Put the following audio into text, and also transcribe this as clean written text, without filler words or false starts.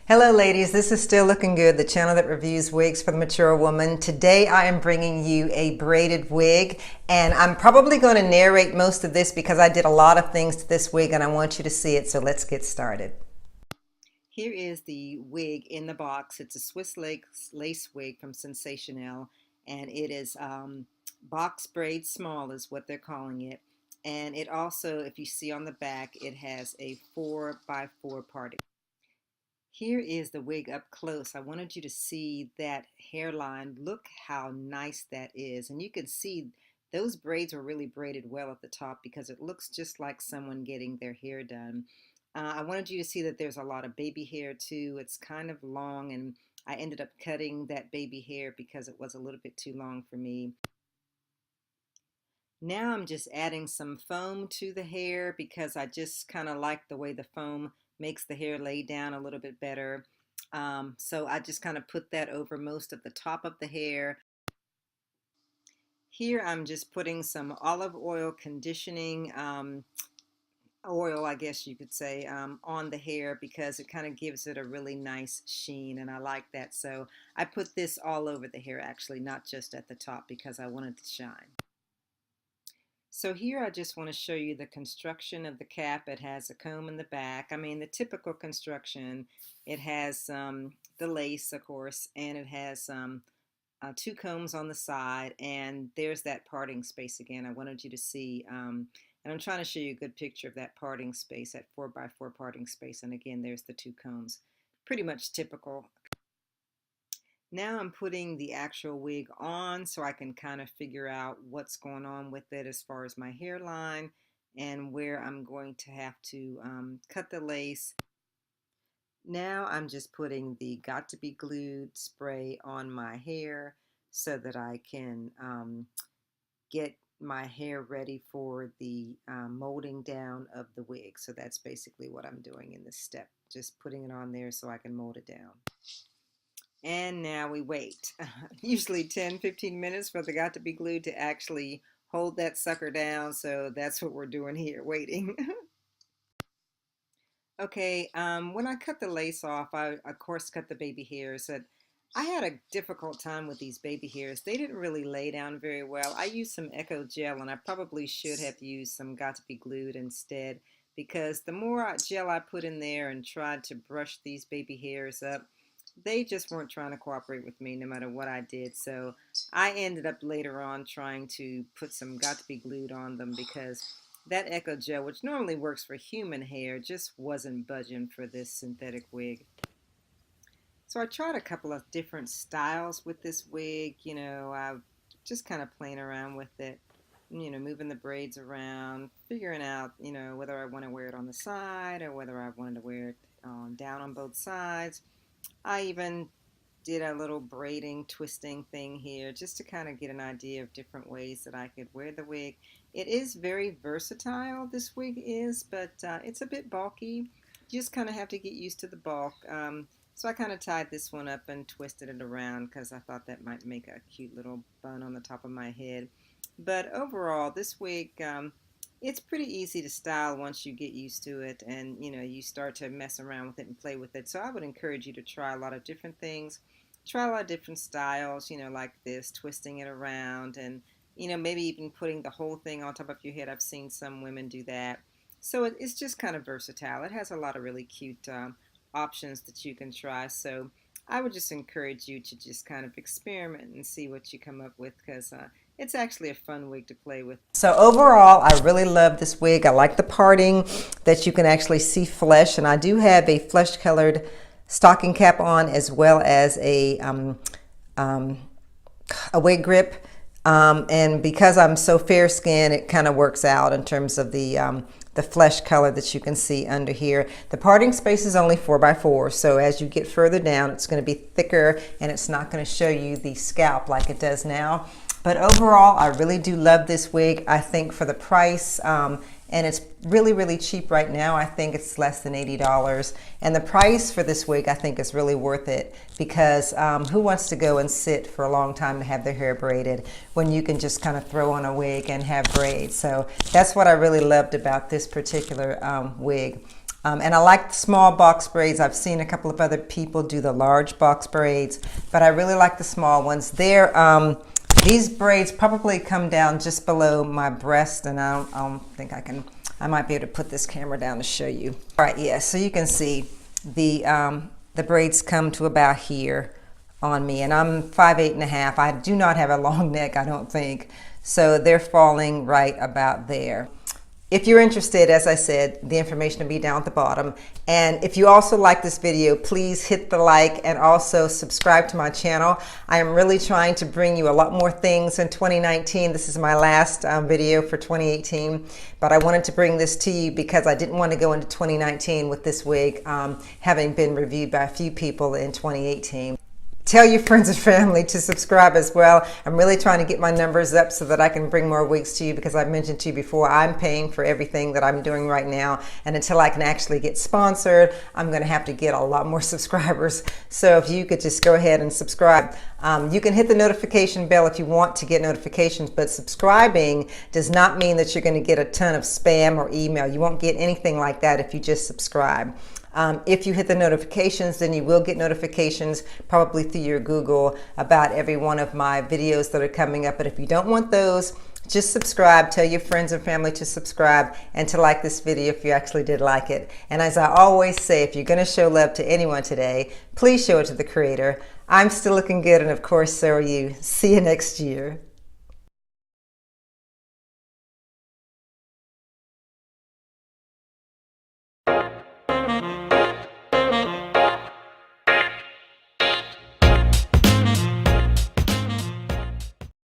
Hello ladies, this is Still Looking Good, the channel that reviews wigs for the mature woman. Today I am bringing you a braided wig, and I'm probably going to narrate most of this because I did a lot of things to this wig and I want you to see it, so let's get started. Here is the wig in the box. It's a Swiss lace wig from Sensationnel, and it is Box Braids Small is what they're calling it. And it also, if you see on the back, it has a 4x4 parting. Here is the wig up close. I wanted you to see that hairline. Look how nice that is. And you can see those braids were really braided well at the top because it looks just like someone getting their hair done. I wanted you to see that there's a lot of baby hair too. It's kind of long, and I ended up cutting that baby hair because it was a little bit too long for me. Now I'm just adding some foam to the hair because I just kind of like the way the foam makes the hair lay down a little bit better. So I just kind of put that over most of the top of the hair. Here I'm just putting some olive oil conditioning oil, I guess you could say, on the hair because it kind of gives it a really nice sheen, and I like that. So I put this all over the hair, actually, not just at the top, because I wanted to shine. So here I just want to show you the construction of the cap. It has a comb in the back. I mean, the typical construction. It has the lace, of course, and it has two combs on the side, and there's that parting space again. I wanted you to see, and I'm trying to show you a good picture of that parting space, that 4x4 parting space, and again, there's the two combs. Pretty much typical. Now I'm putting the actual wig on so I can kind of figure out what's going on with it as far as my hairline and where I'm going to have to cut the lace. Now I'm just putting the Got to Be Glued spray on my hair so that I can get my hair ready for the molding down of the wig. So that's basically what I'm doing in this step, just putting it on there so I can mold it down. And now we wait, usually 10-15 minutes for the Got to Be Glued to actually hold that sucker down. So that's what we're doing here, waiting. Okay, when I cut the lace off, I of course cut the baby hairs. I had a difficult time with these baby hairs. They didn't really lay down very well. I used some Echo Gel, and I probably should have used some Got to Be Glued instead, because the more gel I put in there and tried to brush these baby hairs up, they just weren't trying to cooperate with me no matter what I did. So I ended up later on trying to put some Got to Be Glued on them because that Echo Gel, which normally works for human hair, just wasn't budging for this synthetic wig. So I tried a couple of different styles with this wig. You know, I just kind of playing around with it, you know, moving the braids around, figuring out, you know, whether I want to wear it on the side or whether I wanted to wear it down on both sides. I even did a little braiding, twisting thing here just to kind of get an idea of different ways that I could wear the wig. It is very versatile, this wig is, but it's a bit bulky. You just kind of have to get used to the bulk. So I kind of tied this one up and twisted it around because I thought that might make a cute little bun on the top of my head. But overall, this wig, it's pretty easy to style once you get used to it, and you know, you start to mess around with it and play with it. So I would encourage you to try a lot of different things, try a lot of different styles, you know, like this, twisting it around, and you know, maybe even putting the whole thing on top of your head. I've seen some women do that. So it's just kind of versatile. It has a lot of really cute options that you can try. So I would just encourage you to just kind of experiment and see what you come up with, because it's actually a fun wig to play with. So overall, I really love this wig. I like the parting, that you can actually see flesh, and I do have a flesh colored stocking cap on, as well as a wig grip. And because I'm so fair skinned, it kind of works out in terms of the flesh color that you can see under here. The parting space is only 4x4, so as you get further down, it's going to be thicker and it's not going to show you the scalp like it does now. But overall, I really do love this wig. I think for the price, and it's really, really cheap right now. I think it's less than $80. And the price for this wig, I think, is really worth it, because who wants to go and sit for a long time to have their hair braided when you can just kind of throw on a wig and have braids? So that's what I really loved about this particular wig. And I like the small box braids. I've seen a couple of other people do the large box braids, but I really like the small ones. These braids probably come down just below my breast, and I don't think I might be able to put this camera down to show you. All right, yeah, so you can see the braids come to about here on me, and I'm 5'8½". I do not have a long neck, I don't think, so they're falling right about there. If you're interested, as I said, the information will be down at the bottom. And if you also like this video, please hit the like and also subscribe to my channel. I am really trying to bring you a lot more things in 2019. This is my last video for 2018, but I wanted to bring this to you because I didn't want to go into 2019 with this wig having been reviewed by a few people in 2018. Tell your friends and family to subscribe as well. I'm really trying to get my numbers up so that I can bring more wigs to you, because I've mentioned to you before, I'm paying for everything that I'm doing right now. And until I can actually get sponsored, I'm going to have to get a lot more subscribers. So if you could just go ahead and subscribe. You can hit the notification bell if you want to get notifications, but subscribing does not mean that you're going to get a ton of spam or email. You won't get anything like that if you just subscribe. If you hit the notifications, then you will get notifications probably through your Google about every one of my videos that are coming up. But if you don't want those, just subscribe. Tell your friends and family to subscribe and to like this video if you actually did like it. And as I always say, if you're going to show love to anyone today, please show it to the creator. I'm still looking good, and of course so are you. See you next year.